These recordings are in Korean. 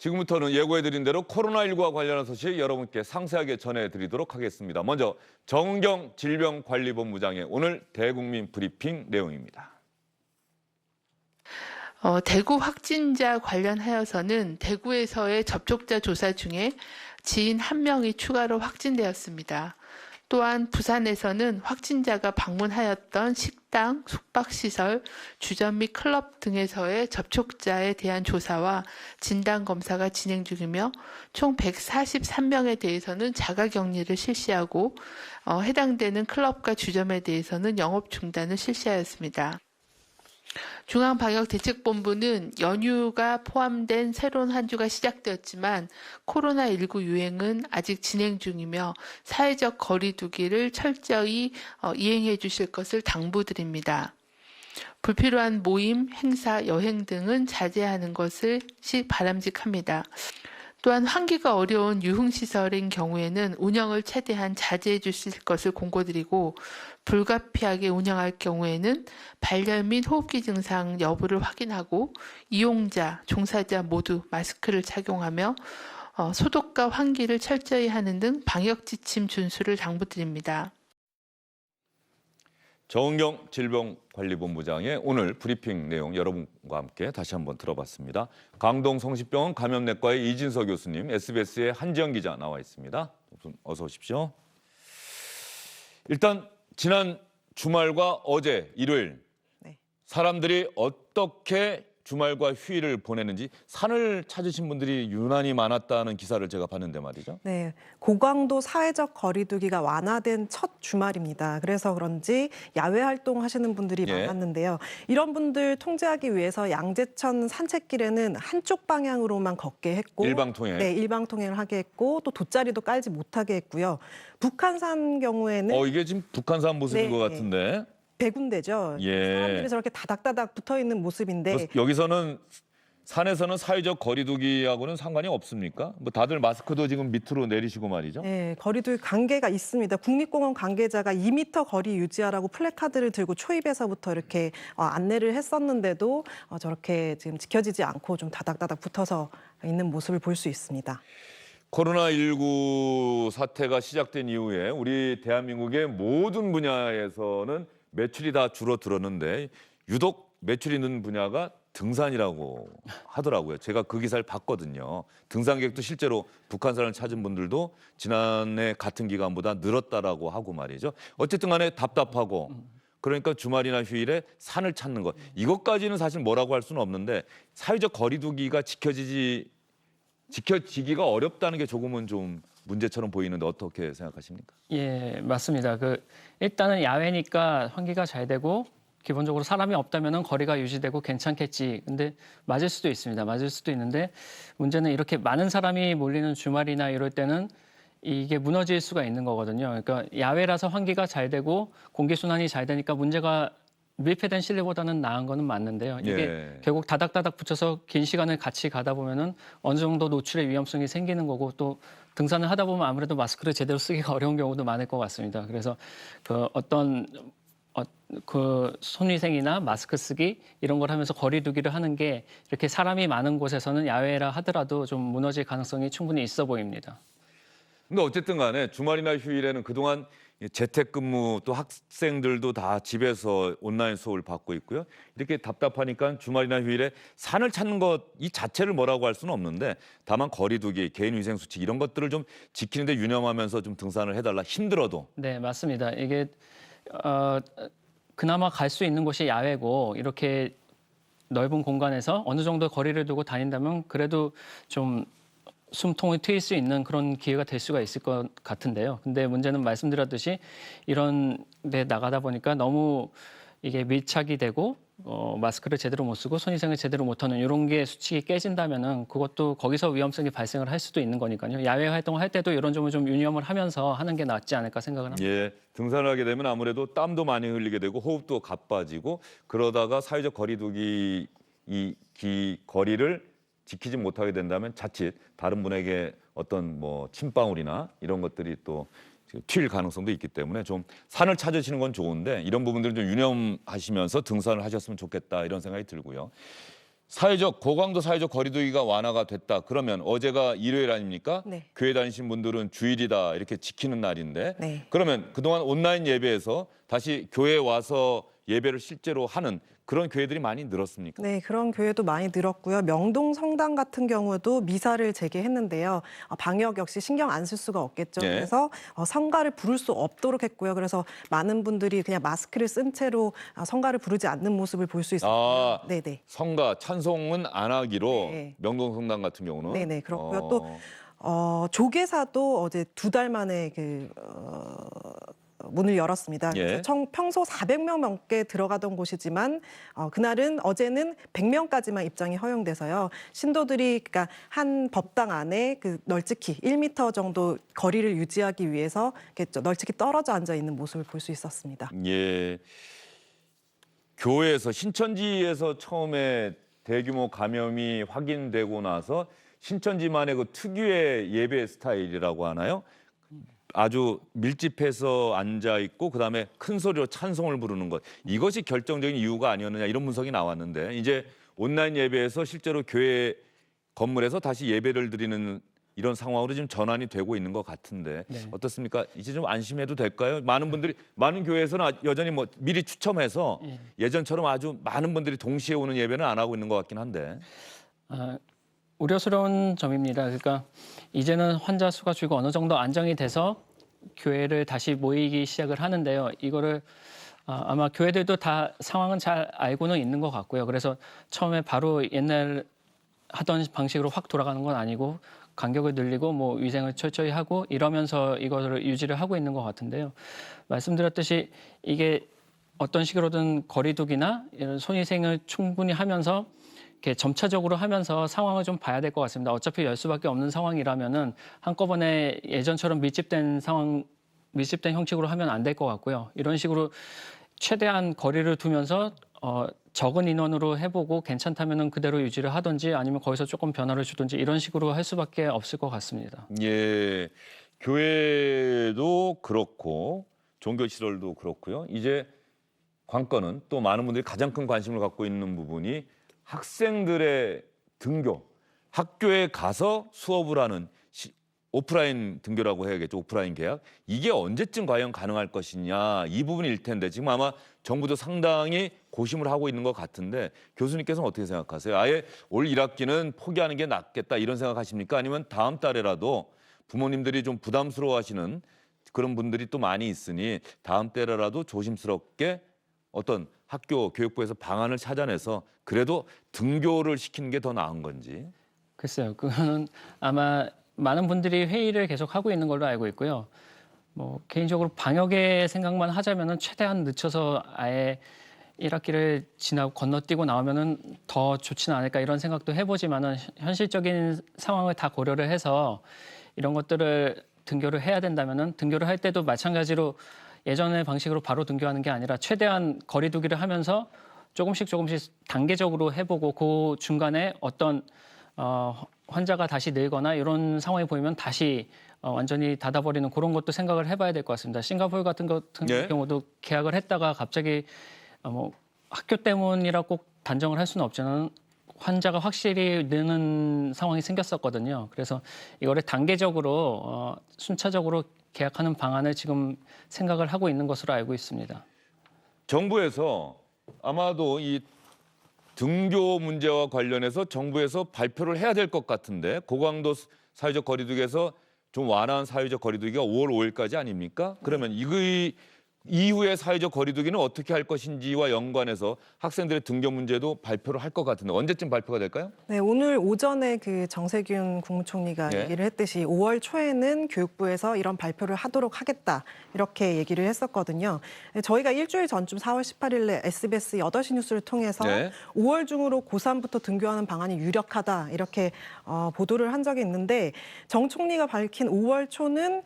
지금부터는 예고해드린 대로 코로나19와 관련한 소식 여러분께 상세하게 전해드리도록 하겠습니다. 먼저 정은경 질병관리본부장의 오늘 대국민 브리핑 내용입니다. 대구 확진자 관련하여서는 대구에서의 접촉자 조사 중에 지인 1명이 추가로 확진되었습니다. 또한 부산에서는 확진자가 방문하였던 식당, 숙박시설, 주점 및 클럽 등에서의 접촉자에 대한 조사와 진단검사가 진행 중이며 총 143명에 대해서는 자가격리를 실시하고 해당되는 클럽과 주점에 대해서는 영업 중단을 실시하였습니다. 중앙방역대책본부는 연휴가 포함된 새로운 한 주가 시작되었지만 코로나19 유행은 아직 진행 중이며 사회적 거리 두기를 철저히 이행해 주실 것을 당부드립니다. 불필요한 모임, 행사, 여행 등은 자제하는 것이 바람직합니다. 또한 환기가 어려운 유흥시설인 경우에는 운영을 최대한 자제해 주실 것을 공고드리고 불가피하게 운영할 경우에는 발열 및 호흡기 증상 여부를 확인하고 이용자, 종사자 모두 마스크를 착용하며 소독과 환기를 철저히 하는 등 방역 지침 준수를 당부드립니다. 정은경 질병관리본부장의 오늘 브리핑 내용 여러분과 함께 다시 한번 들어봤습니다. 강동 성심병원 감염내과의 이진서 교수님, SBS의 한지영 기자 나와 있습니다. 어서 오십시오. 일단 지난 주말과 어제 일요일 사람들이 어떻게 주말과 휴일을 보내는지 산을 찾으신 분들이 유난히 많았다는 기사를 제가 봤는데 말이죠. 네, 고강도 사회적 거리 두기가 완화된 첫 주말입니다. 그래서 그런지 야외 활동하시는 분들이 많았는데요. 이런 분들 통제하기 위해서 양재천 산책길에는 한쪽 방향으로만 걷게 했고 일방통행. 네, 일방통행을 하게 했고 또 돗자리도 깔지 못하게 했고요. 북한산 경우에는 이게 지금 북한산 모습인 것 같은데. 100군데죠. 사람들이 저렇게 다닥다닥 붙어 있는 모습인데 여기서는 산에서는 사회적 거리두기하고는 상관이 없습니까? 뭐 다들 마스크도 지금 밑으로 내리시고 말이죠. 네, 거리두기 관계가 있습니다. 국립공원 관계자가 2m 거리 유지하라고 플래카드를 들고 초입에서부터 이렇게 안내를 했었는데도 저렇게 지금 지켜지지 않고 좀 다닥다닥 붙어서 있는 모습을 볼 수 있습니다. 코로나19 사태가 시작된 이후에 우리 대한민국의 모든 분야에서는 매출이 다 줄어들었는데 유독 매출이 는 분야가 등산이라고 하더라고요. 제가 그 기사를 봤거든요. 등산객도 실제로 북한산을 찾은 분들도 지난해 같은 기간보다 늘었다라고 하고 말이죠. 어쨌든 간에 답답하고 그러니까 주말이나 휴일에 산을 찾는 것. 이것까지는 사실 뭐라고 할 수는 없는데 사회적 거리두기가 지켜지기가 어렵다는 게 조금은 좀 문제처럼 보이는데 어떻게 생각하십니까? 예, 맞습니다. 일단은 야외니까 환기가 잘 되고 기본적으로 사람이 없다면은 거리가 유지되고 괜찮겠지. 근데 맞을 수도 있습니다. 맞을 수도 있는데 문제는 이렇게 많은 사람이 몰리는 주말이나 이럴 때는 이게 무너질 수가 있는 거거든요. 그러니까 야외라서 환기가 잘 되고 공기 순환이 잘 되니까 문제가 밀폐된 실내보다는 나은 거는 맞는데요. 이게 결국 다닥다닥 붙여서 긴 시간을 같이 가다 보면은 어느 정도 노출의 위험성이 생기는 거고 또 등산을 하다 보면 아무래도 마스크를 제대로 쓰기가 어려운 경우도 많을 것 같습니다. 그래서 손위생이나 마스크 쓰기 이런 걸 하면서 거리두기를 하는 게 이렇게 사람이 많은 곳에서는 야외라 하더라도 좀 무너질 가능성이 충분히 있어 보입니다. 근데 어쨌든 간에 주말이나 휴일에는 그동안 재택근무 또 학생들도 다 집에서 온라인 수업을 받고 있고요. 이렇게 답답하니까 주말이나 휴일에 산을 찾는 것 이 자체를 뭐라고 할 수는 없는데 다만 거리두기, 개인위생수칙 이런 것들을 좀 지키는데 유념하면서 좀 등산을 해달라 힘들어도. 네, 맞습니다. 이게 그나마 갈 수 있는 곳이 야외고 이렇게 넓은 공간에서 어느 정도 거리를 두고 다닌다면 그래도 좀 숨통을 트일 수 있는 그런 기회가 될 수가 있을 것 같은데요. 근데 문제는 말씀드렸듯이 이런 데 나가다 보니까 너무 이게 밀착이 되고 마스크를 제대로 못 쓰고 손위생을 제대로 못하는 이런 게 수칙이 깨진다면은 그것도 거기서 위험성이 발생을 할 수도 있는 거니까요. 야외 활동을 할 때도 이런 점을 좀 유념을 하면서 하는 게 낫지 않을까 생각을 합니다. 예, 등산을 하게 되면 아무래도 땀도 많이 흘리게 되고 호흡도 가빠지고 그러다가 사회적 거리두기 거리를 지키지 못하게 된다면 자칫 다른 분에게 어떤 뭐 침방울이나 이런 것들이 또 튈 가능성도 있기 때문에 좀 산을 찾으시는 건 좋은데 이런 부분들은 좀 유념하시면서 등산을 하셨으면 좋겠다 이런 생각이 들고요. 고강도 사회적 거리두기가 완화가 됐다. 그러면 어제가 일요일 아닙니까? 네. 교회 다니신 분들은 주일이다 이렇게 지키는 날인데 네. 그러면 그동안 온라인 예배에서 다시 교회에 와서 예배를 실제로 하는 그런 교회들이 많이 늘었습니까? 네, 그런 교회도 많이 늘었고요. 명동 성당 같은 경우도 미사를 재개했는데요. 방역 역시 신경 안 쓸 수가 없겠죠. 네. 그래서 성가를 부를 수 없도록 했고요. 그래서 많은 분들이 그냥 마스크를 쓴 채로 성가를 부르지 않는 모습을 볼 수 있었고요. 아, 네네. 성가 찬송은 안 하기로 네. 명동 성당 같은 경우는 네네, 그렇고요. 또 조계사도 어제 2달 만에 문을 열었습니다. 예. 그래서 평소 400명 넘게 들어가던 곳이지만 어제는 100명까지만 입장이 허용돼서요. 신도들이 그러니까 한 법당 안에 널찍히 1m 정도 거리를 유지하기 위해서 이렇게 널찍히 떨어져 앉아 있는 모습을 볼 수 있었습니다. 예. 교회에서 신천지에서 처음에 대규모 감염이 확인되고 나서 신천지만의 그 특유의 예배 스타일이라고 하나요? 아주 밀집해서 앉아 있고 그다음에 큰 소리로 찬송을 부르는 것. 이것이 결정적인 이유가 아니었느냐 이런 분석이 나왔는데 이제 온라인 예배에서 실제로 교회 건물에서 다시 예배를 드리는 이런 상황으로 지금 전환이 되고 있는 것 같은데 네. 어떻습니까? 이제 좀 안심해도 될까요? 많은 교회에서는 여전히 뭐 미리 추첨해서 예전처럼 아주 많은 분들이 동시에 오는 예배는 안 하고 있는 것 같긴 한데. 우려스러운 점입니다. 그러니까 이제는 환자 수가 줄고 어느 정도 안정이 돼서 교회를 다시 모이기 시작을 하는데요. 이거를 아마 교회들도 다 상황은 잘 알고는 있는 것 같고요. 그래서 처음에 바로 옛날 하던 방식으로 확 돌아가는 건 아니고 간격을 늘리고 뭐 위생을 철저히 하고 이러면서 이거를 유지를 하고 있는 것 같은데요. 말씀드렸듯이 이게 어떤 식으로든 거리두기나 이런 손위생을 충분히 하면서 이렇게 점차적으로 하면서 상황을 좀 봐야 될 것 같습니다. 어차피 열 수밖에 없는 상황이라면은 한꺼번에 예전처럼 밀집된 형식으로 하면 안 될 것 같고요. 이런 식으로 최대한 거리를 두면서 적은 인원으로 해보고 괜찮다면은 그대로 유지를 하든지 아니면 거기서 조금 변화를 주든지 이런 식으로 할 수밖에 없을 것 같습니다. 예, 교회도 그렇고 종교시설도 그렇고요. 이제 관건은 또 많은 분들이 가장 큰 관심을 갖고 있는 부분이 학생들의 등교, 학교에 가서 수업을 하는 오프라인 등교라고 해야겠죠. 오프라인 개학. 이게 언제쯤 과연 가능할 것이냐 이 부분일 텐데 지금 아마 정부도 상당히 고심을 하고 있는 것 같은데 교수님께서는 어떻게 생각하세요? 아예 올 1학기는 포기하는 게 낫겠다 이런 생각하십니까? 아니면 다음 달에라도 부모님들이 좀 부담스러워하시는 그런 분들이 또 많이 있으니 다음 달에라도 조심스럽게 어떤 학교 교육부에서 방안을 찾아내서 그래도 등교를 시키는 게 더 나은 건지. 글쎄요. 그거는 아마 많은 분들이 회의를 계속 하고 있는 걸로 알고 있고요. 뭐 개인적으로 방역의 생각만 하자면은 최대한 늦춰서 아예 1학기를 지나고 건너뛰고 나오면은 더 좋지는 않을까 이런 생각도 해보지만은 현실적인 상황을 다 고려를 해서 이런 것들을 등교를 해야 된다면은 등교를 할 때도 마찬가지로 예전의 방식으로 바로 등교하는 게 아니라 최대한 거리두기를 하면서 조금씩 단계적으로 해보고 그 중간에 어떤 환자가 다시 늘거나 이런 상황이 보이면 다시 완전히 닫아버리는 그런 것도 생각을 해봐야 될 것 같습니다. 싱가포르 같은 네. 경우도 개학을 했다가 갑자기 뭐 학교 때문이라 꼭 단정을 할 수는 없지만 환자가 확실히 느는 상황이 생겼었거든요. 그래서 이거를 단계적으로 순차적으로 개학하는 방안을 지금 생각을 하고 있는 것으로 알고 있습니다. 정부에서 아마도 이 등교 문제와 관련해서 정부에서 발표를 해야 될 것 같은데 고강도 사회적 거리두기에서 좀 완화한 사회적 거리두기가 5월 5일까지 아닙니까? 그러면 이후의 사회적 거리두기는 어떻게 할 것인지와 연관해서 학생들의 등교 문제도 발표를 할 것 같은데 언제쯤 발표가 될까요? 네, 오늘 오전에 정세균 국무총리가 예. 얘기를 했듯이 5월 초에는 교육부에서 이런 발표를 하도록 하겠다 이렇게 얘기를 했었거든요. 저희가 일주일 전쯤 4월 18일에 SBS 8시 뉴스를 통해서 네. 5월 중으로 고3부터 등교하는 방안이 유력하다 이렇게 보도를 한 적이 있는데 정 총리가 밝힌 5월 초는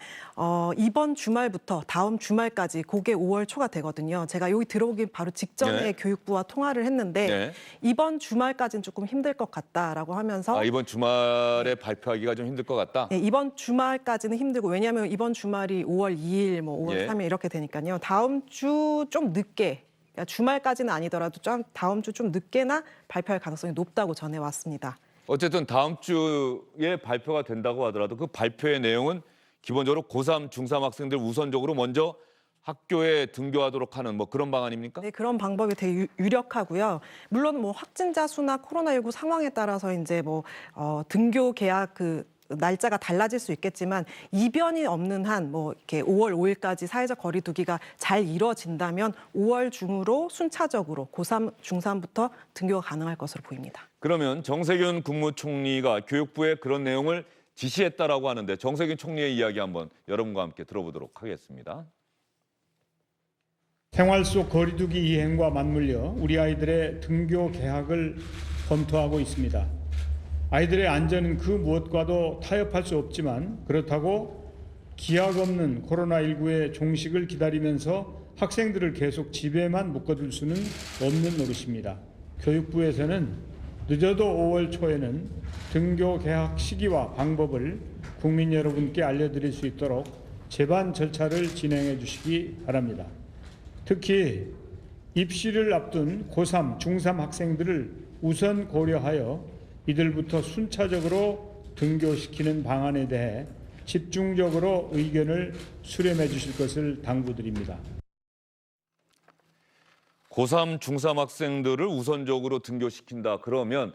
이번 주말부터 다음 주말까지 그게 5월 초가 되거든요. 제가 여기 들어오기 바로 직전에 네. 교육부와 통화를 했는데 네. 이번 주말까지는 조금 힘들 것 같다라고 하면서 이번 주말에 발표하기가 좀 힘들 것 같다. 네, 이번 주말까지는 힘들고 왜냐하면 이번 주말이 5월 2일, 뭐 5월 예. 3일 이렇게 되니까요. 다음 주 좀 늦게 그러니까 주말까지는 아니더라도 좀 다음 주 좀 늦게나 발표할 가능성이 높다고 전해왔습니다. 어쨌든 다음 주에 발표가 된다고 하더라도 그 발표의 내용은 기본적으로 고3, 중3 학생들 우선적으로 먼저 학교에 등교하도록 하는 뭐 그런 방안입니까? 네, 그런 방법이 되게 유력하고요. 물론 뭐 확진자 수나 코로나19 상황에 따라서 이제 뭐 등교 계약 그 날짜가 달라질 수 있겠지만 이변이 없는 한 뭐 이렇게 5월 5일까지 사회적 거리 두기가 잘 이뤄진다면 5월 중으로 순차적으로 고3, 중3부터 등교가 가능할 것으로 보입니다. 그러면 정세균 국무총리가 교육부에 그런 내용을 지시했다라고 하는데 정세균 총리의 이야기 한번 여러분과 함께 들어보도록 하겠습니다. 생활 속 거리두기 이행과 맞물려 우리 아이들의 등교 개학을 검토하고 있습니다. 아이들의 안전은 그 무엇과도 타협할 수 없지만 그렇다고 기약 없는 코로나19의 종식을 기다리면서 학생들을 계속 집에만 묶어둘 수는 없는 노릇입니다. 교육부에서는 늦어도 5월 초에는 등교 개학 시기와 방법을 국민 여러분께 알려드릴 수 있도록 제반 절차를 진행해 주시기 바랍니다. 특히 입시를 앞둔 고3, 중3 학생들을 우선 고려하여 이들부터 순차적으로 등교시키는 방안에 대해 집중적으로 의견을 수렴해 주실 것을 당부드립니다. 고3, 중3 학생들을 우선적으로 등교시킨다. 그러면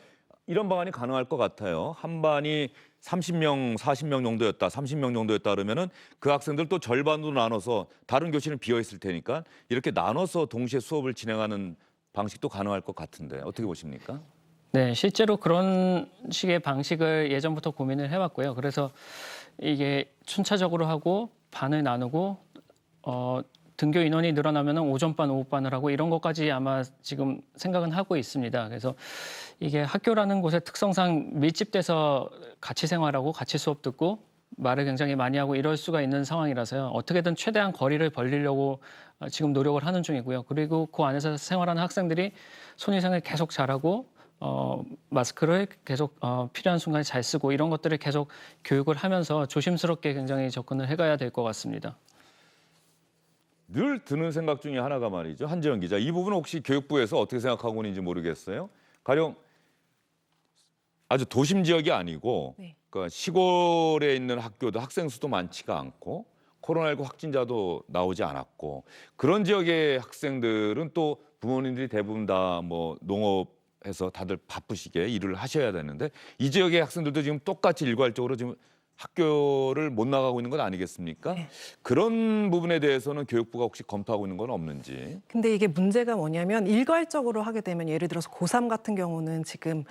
이런 방안이 가능할 것 같아요. 한 반이 30명, 40명 정도였다, 30명 정도였다 그러면은 그 학생들 또 절반으로 나눠서 다른 교실은 비어 있을 테니까 이렇게 나눠서 동시에 수업을 진행하는 방식도 가능할 것 같은데 어떻게 보십니까? 네, 실제로 그런 식의 방식을 예전부터 고민을 해왔고요. 그래서 이게 순차적으로 하고 반을 나누고 등교 인원이 늘어나면은 오전반, 오후반을 하고 이런 것까지 아마 지금 생각은 하고 있습니다. 그래서 이게 학교라는 곳의 특성상 밀집돼서 같이 생활하고 같이 수업 듣고 말을 굉장히 많이 하고 이럴 수가 있는 상황이라서요. 어떻게든 최대한 거리를 벌리려고 지금 노력을 하는 중이고요. 그리고 그 안에서 생활하는 학생들이 손위생을 계속 잘하고 마스크를 계속 필요한 순간에 잘 쓰고 이런 것들을 계속 교육을 하면서 조심스럽게 굉장히 접근을 해가야 될 것 같습니다. 늘 드는 생각 중에 하나가 말이죠. 한지영 기자, 이 부분 혹시 교육부에서 어떻게 생각하고 있는지 모르겠어요. 가령 아주 도심 지역이 아니고 네. 그러니까 시골에 있는 학교도 학생 수도 많지가 않고 코로나19 확진자도 나오지 않았고 그런 지역의 학생들은 또 부모님들이 대부분 다 뭐 농업해서 다들 바쁘시게 일을 하셔야 되는데 이 지역의 학생들도 지금 똑같이 일괄적으로 지금 학교를 못 나가고 있는 건 아니겠습니까? 네. 그런 부분에 대해서는 교육부가 혹시 검토하고 있는 건 없는지. 근데 이게 문제가 뭐냐면 일괄적으로 하게 되면 예를 들어서 고3 같은 경우는 지금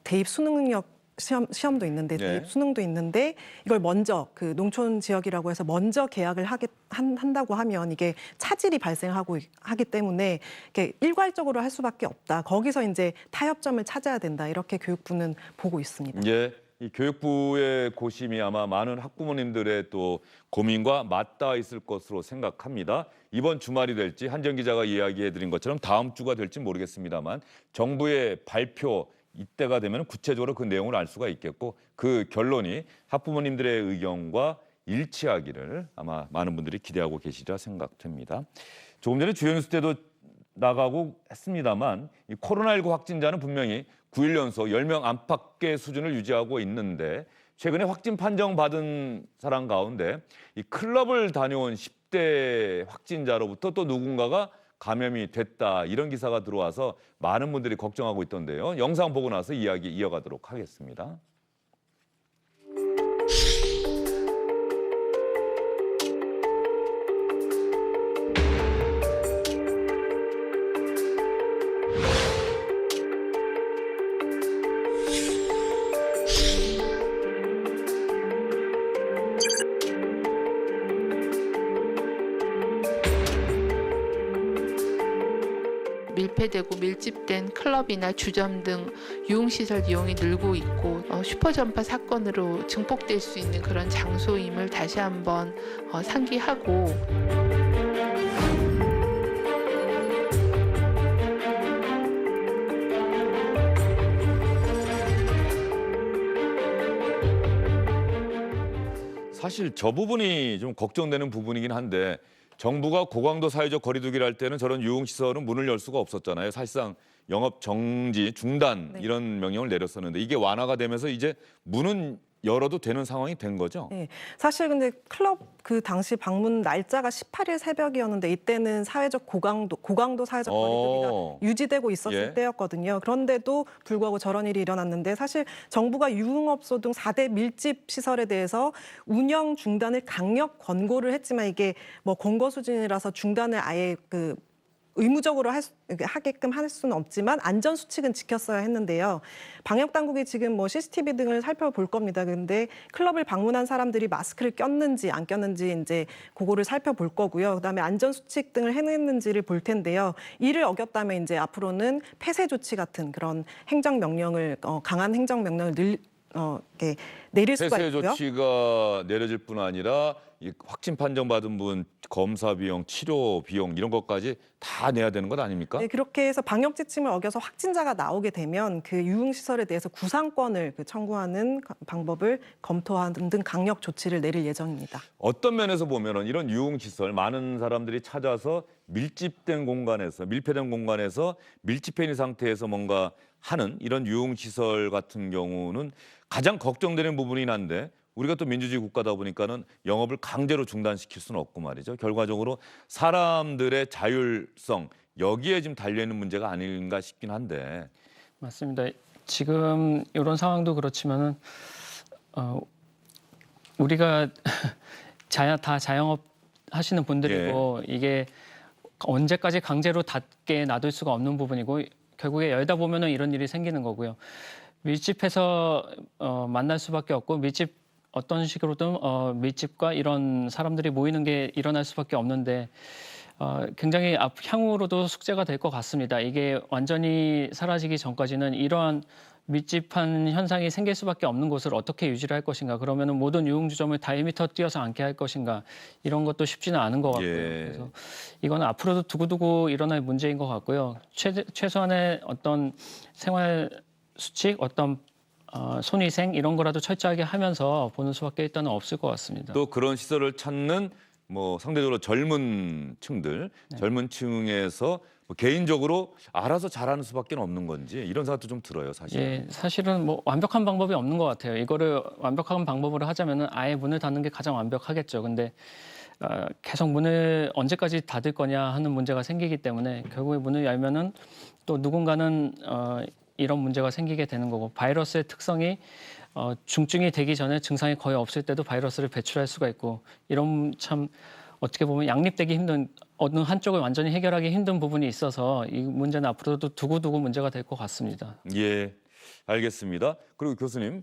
대입 수능 능력 시험도 있는데 네. 대입 수능도 있는데 이걸 먼저 그 농촌 지역이라고 해서 먼저 계약을 한다고 하면 이게 차질이 발생하고 하기 때문에 이렇게 일괄적으로 할 수밖에 없다. 거기서 이제 타협점을 찾아야 된다. 이렇게 교육부는 보고 있습니다. 예. 이 교육부의 고심이 아마 많은 학부모님들의 또 고민과 맞닿아 있을 것으로 생각합니다. 이번 주말이 될지 한정 기자가 이야기해드린 것처럼 다음 주가 될지 모르겠습니다만 정부의 발표 이때가 되면 구체적으로 그 내용을 알 수가 있겠고 그 결론이 학부모님들의 의견과 일치하기를 아마 많은 분들이 기대하고 계시리라 생각됩니다. 조금 전에 주요 뉴스 때도 나가고 했습니다만 이 코로나19 확진자는 분명히 9일 연속 10명 안팎의 수준을 유지하고 있는데 최근에 확진 판정받은 사람 가운데 이 클럽을 다녀온 10대 확진자로부터 또 누군가가 감염이 됐다 이런 기사가 들어와서 많은 분들이 걱정하고 있던데요. 영상 보고 나서 이야기 이어가도록 하겠습니다. 밀폐되고 밀집된 클럽이나 주점 등 유흥시설 이용이 늘고 있고 슈퍼전파 사건으로 증폭될 수 있는 그런 장소임을 다시 한번 상기하고 사실 저 부분이 좀 걱정되는 부분이긴 한데 정부가 고강도 사회적 거리두기를 할 때는 저런 유흥시설은 문을 열 수가 없었잖아요. 사실상 영업 정지, 중단 네. 이런 명령을 내렸었는데 이게 완화가 되면서 이제 문은 열어도 되는 상황이 된 거죠. 네, 사실 근데 클럽 그 당시 방문 날짜가 18일 새벽이었는데 이때는 고강도 사회적 거리두기가 유지되고 있었을 예. 때였거든요. 그런데도 불구하고 저런 일이 일어났는데 사실 정부가 유흥업소 등 4대 밀집 시설에 대해서 운영 중단을 강력 권고를 했지만 이게 뭐 권고 수준이라서 중단을 아예 그 의무적으로 하게끔 할 수는 없지만 안전 수칙은 지켰어야 했는데요. 방역 당국이 지금 뭐 CCTV 등을 살펴볼 겁니다. 근데 클럽을 방문한 사람들이 마스크를 꼈는지 안 꼈는지 이제 그거를 살펴볼 거고요. 그다음에 안전 수칙 등을 해냈는지를 볼 텐데요. 이를 어겼다면 이제 앞으로는 폐쇄 조치 같은 그런 행정 명령을 강한 행정 명령을 이렇게 내릴 수가 폐쇄 있고요. 조치가 내려질 뿐 아니라 이 확진 판정받은 분 검사 비용, 치료 비용 이런 것까지 다 내야 되는 것 아닙니까? 네, 그렇게 해서 방역 지침을 어겨서 확진자가 나오게 되면 그 유흥시설에 대해서 구상권을 청구하는 방법을 검토하는 등 강력 조치를 내릴 예정입니다. 어떤 면에서 보면은 이런 유흥시설 많은 사람들이 찾아서 밀집된 공간에서 밀폐된 공간에서 밀집해 있는 상태에서 뭔가 하는 이런 유흥시설 같은 경우는 가장 걱정되는 부분이긴 한데 우리가 또 민주주의 국가다 보니까는 영업을 강제로 중단시킬 수는 없고 말이죠. 결과적으로 사람들의 자율성 여기에 지금 달려있는 문제가 아닌가 싶긴 한데. 맞습니다. 지금 이런 상황도 그렇지만은 우리가 다 자영업 하시는 분들이고 이게 언제까지 강제로 닫게 놔둘 수가 없는 부분이고 결국에 열다 보면은 이런 일이 생기는 거고요. 밀집해서 만날 수밖에 없고 어떤 식으로든 밀집과 이런 사람들이 모이는 게 일어날 수밖에 없는데 굉장히 향후로도 숙제가 될 것 같습니다. 이게 완전히 사라지기 전까지는 이러한 밀집한 현상이 생길 수밖에 없는 곳을 어떻게 유지를 할 것인가. 그러면은 모든 유흥주점을 다 1m 뛰어서 앉게 할 것인가. 이런 것도 쉽지는 않은 것 같고요. 예. 그래서 이거는 앞으로도 두고두고 일어날 문제인 것 같고요. 최소한의 어떤 생활 수칙, 어떤 손위생 이런 거라도 철저하게 하면서 보는 수밖에 일단은 없을 것 같습니다. 또 그런 시설을 찾는 뭐 상대적으로 젊은 층들, 젊은 층에서 뭐 개인적으로 알아서 잘하는 수밖에 없는 건지 이런 생각도 좀 들어요, 사실. 예, 사실은 뭐 완벽한 방법이 없는 것 같아요. 이거를 완벽한 방법으로 하자면은 아예 문을 닫는 게 가장 완벽하겠죠. 근데 계속 문을 언제까지 닫을 거냐 하는 문제가 생기기 때문에 결국에 문을 열면은 또 누군가는 이런 문제가 생기게 되는 거고 바이러스의 특성이 중증이 되기 전에 증상이 거의 없을 때도 바이러스를 배출할 수가 있고 이런 참 어떻게 보면 양립되기 힘든 어느 한쪽을 완전히 해결하기 힘든 부분이 있어서 이 문제는 앞으로도 두고두고 문제가 될 것 같습니다. 예, 알겠습니다. 그리고 교수님,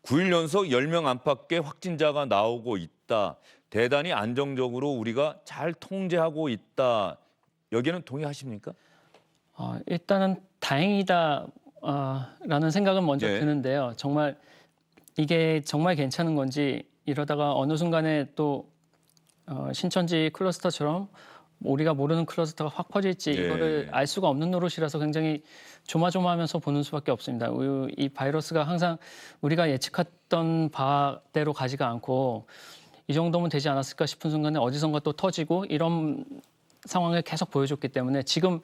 9일 연속 10명 안팎의 확진자가 나오고 있다. 대단히 안정적으로 우리가 잘 통제하고 있다. 여기에는 동의하십니까? 일단은 다행이다 라는 생각은 먼저 예. 드는데요. 정말 이게 정말 괜찮은 건지 이러다가 어느 순간에 또 신천지 클러스터처럼 우리가 모르는 클러스터가 확 퍼질지 예. 이거를 알 수가 없는 노릇이라서 굉장히 조마조마하면서 보는 수밖에 없습니다. 이 바이러스가 항상 우리가 예측했던 바대로 가지가 않고 이 정도면 되지 않았을까 싶은 순간에 어디선가 또 터지고 이런 상황을 계속 보여줬기 때문에 지금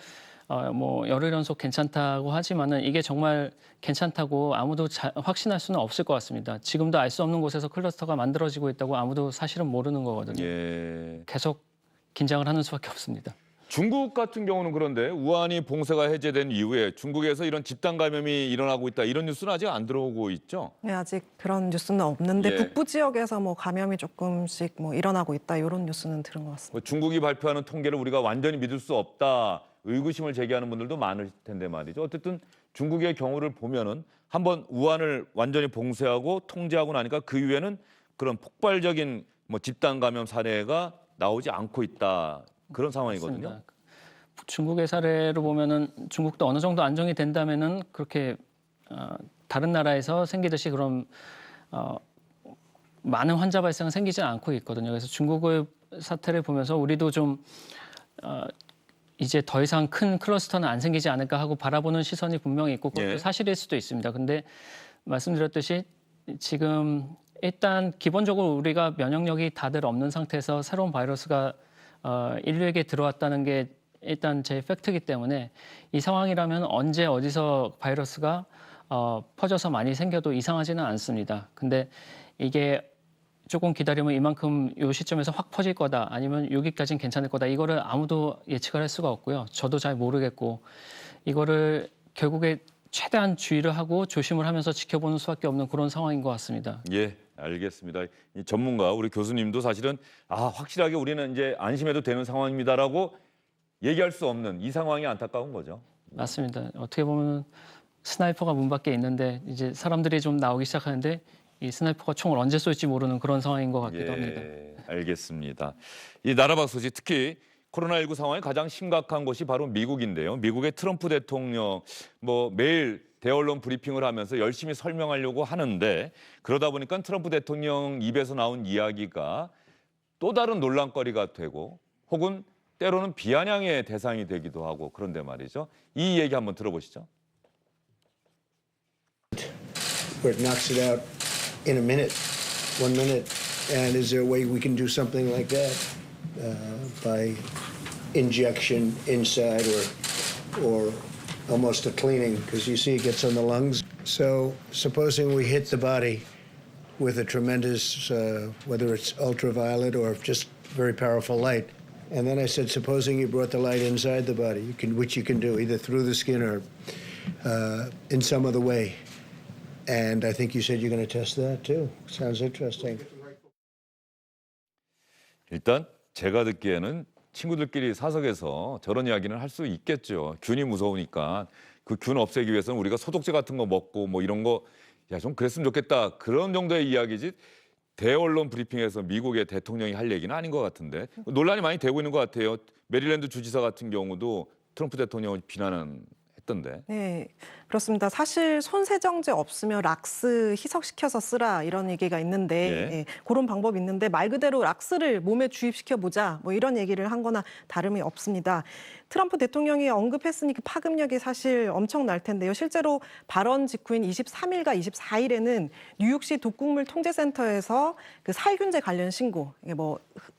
뭐 열흘 연속 괜찮다고 하지만은 이게 정말 괜찮다고 아무도 확신할 수는 없을 것 같습니다. 지금도 알 수 없는 곳에서 클러스터가 만들어지고 있다고 아무도 사실은 모르는 거거든요. 예. 계속 긴장을 하는 수밖에 없습니다. 중국 같은 경우는 그런데 우한이 봉쇄가 해제된 이후에 중국에서 이런 집단 감염이 일어나고 있다. 이런 뉴스는 아직 안 들어오고 있죠? 네, 아직 그런 뉴스는 없는데 예. 북부 지역에서 뭐 감염이 조금씩 뭐 일어나고 있다 이런 뉴스는 들은 것 같습니다. 뭐 중국이 발표하는 통계를 우리가 완전히 믿을 수 없다. 의구심을 제기하는 분들도 많을 텐데 말이죠. 어쨌든 중국의 경우를 보면은 한번 우한을 완전히 봉쇄하고 통제하고 나니까 그 이후에는 그런 폭발적인 뭐 집단 감염 사례가 나오지 않고 있다. 그런 상황이거든요. 맞습니다. 중국의 사례로 보면은 중국도 어느 정도 안정이 된다면은 그렇게 다른 나라에서 생기듯이 그런 많은 환자 발생은 생기지는 않고 있거든요. 그래서 중국의 사태를 보면서 우리도 좀 이제 더 이상 큰 클러스터는 안 생기지 않을까 하고 바라보는 시선이 분명히 있고 그것도 예. 사실일 수도 있습니다. 근데 말씀드렸듯이 지금 일단 기본적으로 우리가 면역력이 다들 없는 상태에서 새로운 바이러스가 인류에게 들어왔다는 게 일단 제 팩트이기 때문에 이 상황이라면 언제 어디서 바이러스가 퍼져서 많이 생겨도 이상하지는 않습니다. 근데 이게 조금 기다리면 이만큼 이 시점에서 확 퍼질 거다 아니면 여기까지는 괜찮을 거다 이거를 아무도 예측을 할 수가 없고요. 저도 잘 모르겠고 이거를 결국에 최대한 주의를 하고 조심을 하면서 지켜보는 수밖에 없는 그런 상황인 것 같습니다. 예, 알겠습니다. 이 전문가 우리 교수님도 사실은 확실하게 우리는 이제 안심해도 되는 상황입니다라고 얘기할 수 없는 이 상황이 안타까운 거죠. 맞습니다. 어떻게 보면 스나이퍼가 문 밖에 있는데 이제 사람들이 좀 나오기 시작하는데 이 스나이퍼가 총을 언제 쏠지 모르는 그런 상황인 것 같기도 합니다. 알겠습니다. 이 나라 밖 소식 특히 코로나19 상황이 가장 심각한 곳이 바로 미국인데요. 미국의 트럼프 대통령 매일 대언론 브리핑을 하면서 열심히 설명하려고 하는데 그러다 보니까 트럼프 대통령 입에서 나온 이야기가 또 다른 논란거리가 되고 혹은 때로는 비아냥의 대상이 되기도 하고 그런데 말이죠. 이 얘기 한번 들어보시죠. Where it knocks it out in a minute, 1 minute. And is there a way we can do something like that by injection inside or almost a cleaning? Because you see it gets on the lungs. So supposing we hit the body with a tremendous, whether it's ultraviolet or just very powerful light. And then I said, supposing you brought the light inside the body, which you can do either through the skin or in some other way. And I think you said you're going to test that too. Sounds interesting. 일단 제가 듣기에는 친구들끼리 사석에서 저런 이야기는 할 수 있겠죠. 균이 무서우니까 그 균 없애기 위해서는 우리가 소독제 같은 거 먹고 이런 거 좀 그랬으면 좋겠다. 그런 정도의 이야기지 대언론 브리핑에서 미국의 대통령이 할 얘기는 아닌 것 같은데 논란이 많이 되고 있는 것 같아요. 메릴랜드 주지사 같은 경우도 트럼프 대통령을 비난은 했던데. 네, 그렇습니다. 사실 손세정제 없으면 락스 희석시켜서 쓰라 이런 얘기가 있는데 그런 방법이 있는데 말 그대로 락스를 몸에 주입시켜보자 이런 얘기를 한 거나 다름이 없습니다. 트럼프 대통령이 언급했으니 그 파급력이 사실 엄청날 텐데요. 실제로 발언 직후인 23일과 24일에는 뉴욕시 독극물 통제센터에서 그 살균제 관련 신고,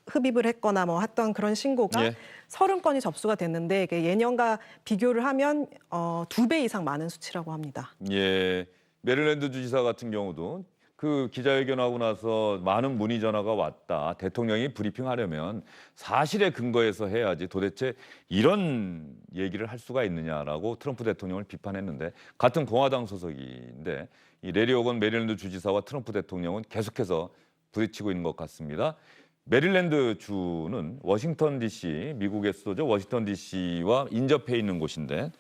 흡입을 했거나 했던 그런 신고가 30건이 접수가 됐는데 예년과 비교를 하면 2배 이상 많은 수치라고 합니다. 예, 메릴랜드 주지사 같은 경우도 그 기자회견하고 나서 많은 문의 전화가 왔다. 대통령이 브리핑하려면 사실에 근거해서 해야지 도대체 이런 얘기를 할 수가 있느냐라고 트럼프 대통령을 비판했는데 같은 공화당 소속인데 이 레리 오건 메릴랜드 주지사와 트럼프 대통령은 계속해서 부딪히고 있는 것 같습니다. 메릴랜드 주는 워싱턴 DC, 미국의 수도죠. 워싱턴 DC와 인접해 있는 곳인데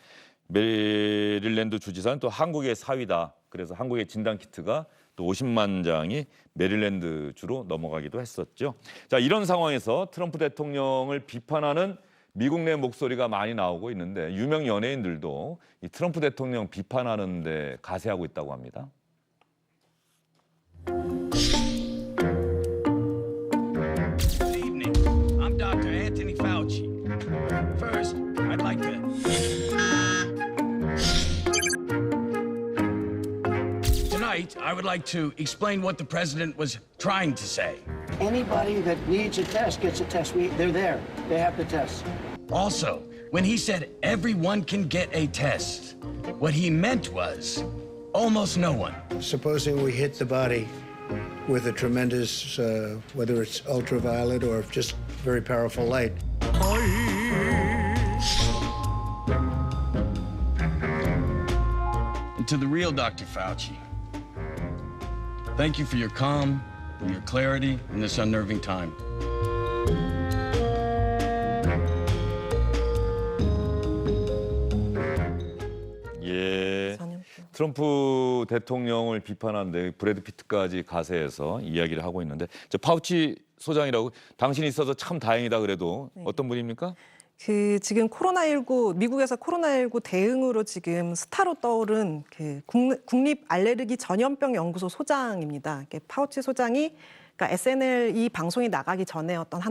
메릴랜드 주지사는 또 한국의 사위다. 그래서 한국의 진단키트가 또 50만 장이 메릴랜드 주로 넘어가기도 했었죠. 자, 이런 상황에서 트럼프 대통령을 비판하는 미국 내 목소리가 많이 나오고 있는데 유명 연예인들도 이 트럼프 대통령 비판하는데 가세하고 있다고 합니다. Good evening. I'm Dr. Anthony Fauci. First, I'd like to... Tonight, I would like to explain what the president was trying to say. Anybody that needs a test gets a test. They're there. They have the test. Also, when he said everyone can get a test, what he meant was almost no one. Supposing we hit the body with a tremendous, whether it's ultraviolet or just very powerful light. And to the real Dr. Fauci, thank you for your calm and your clarity in this unnerving time. 예, 트럼프 대통령을 비판하는데 브래드 피트까지 가세해서 이야기를 하고 있는데 저 파우치 소장이라고 당신이 있어서 참 다행이다 그래도 어떤 분입니까? 지금 미국에서 코로나19 대응으로 지금 스타로 떠오른 국립 알레르기 전염병 연구소 소장입니다. 파우치 소장이 SNL 이 방송이 나가기 전에 어떤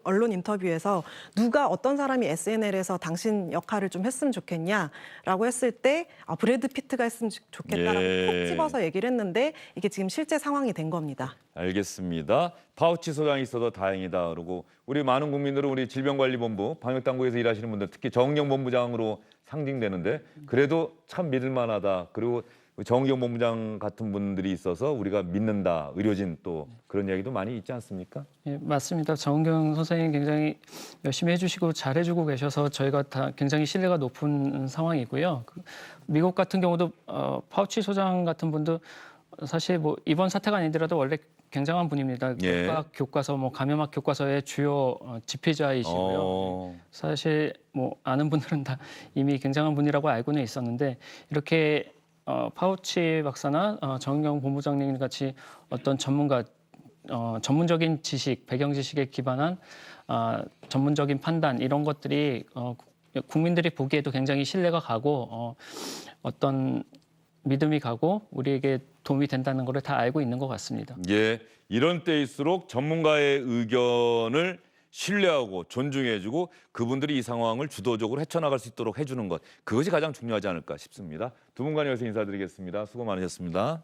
언론 인터뷰에서 누가 어떤 사람이 SNL에서 당신 역할을 좀 했으면 좋겠냐라고 했을 때 브래드 피트가 했으면 좋겠다라고 예. 콕 집어서 얘기를 했는데 이게 지금 실제 상황이 된 겁니다. 알겠습니다. 파우치 소장이 있어도 다행이다. 그리고 우리 많은 국민들은 우리 질병관리본부 방역당국에서 일하시는 분들 특히 정경 본부장으로 상징되는데 그래도 참 믿을만하다. 그리고 정경 본부장 같은 분들이 있어서 우리가 믿는다. 의료진 또 그런 이야기도 많이 있지 않습니까? 예, 맞습니다. 정은경 선생님 굉장히 열심히 해주시고 잘해주고 계셔서 저희가 다 굉장히 신뢰가 높은 상황이고요. 미국 같은 경우도 파우치 소장 같은 분도 사실 뭐 이번 사태가 아니더라도 원래 굉장한 분입니다. 예. 국가학 교과서, 뭐 감염학 교과서의 주요 집필자이시고요. 사실 뭐 아는 분들은 다 이미 굉장한 분이라고 알고는 있었는데 이렇게 파우치 박사나 정은경 본부장님 같이 어떤 전문가, 전문적인 지식, 배경 지식에 기반한 전문적인 판단 이런 것들이 국민들이 보기에도 굉장히 신뢰가 가고 어떤 믿음이 가고 우리에게 도움이 된다는 것을 다 알고 있는 것 같습니다. 예, 이런 때일수록 전문가의 의견을 신뢰하고 존중해주고 그분들이 이 상황을 주도적으로 헤쳐나갈 수 있도록 해주는 것 그것이 가장 중요하지 않을까 싶습니다. 두 분간 여기서 인사드리겠습니다. 수고 많으셨습니다.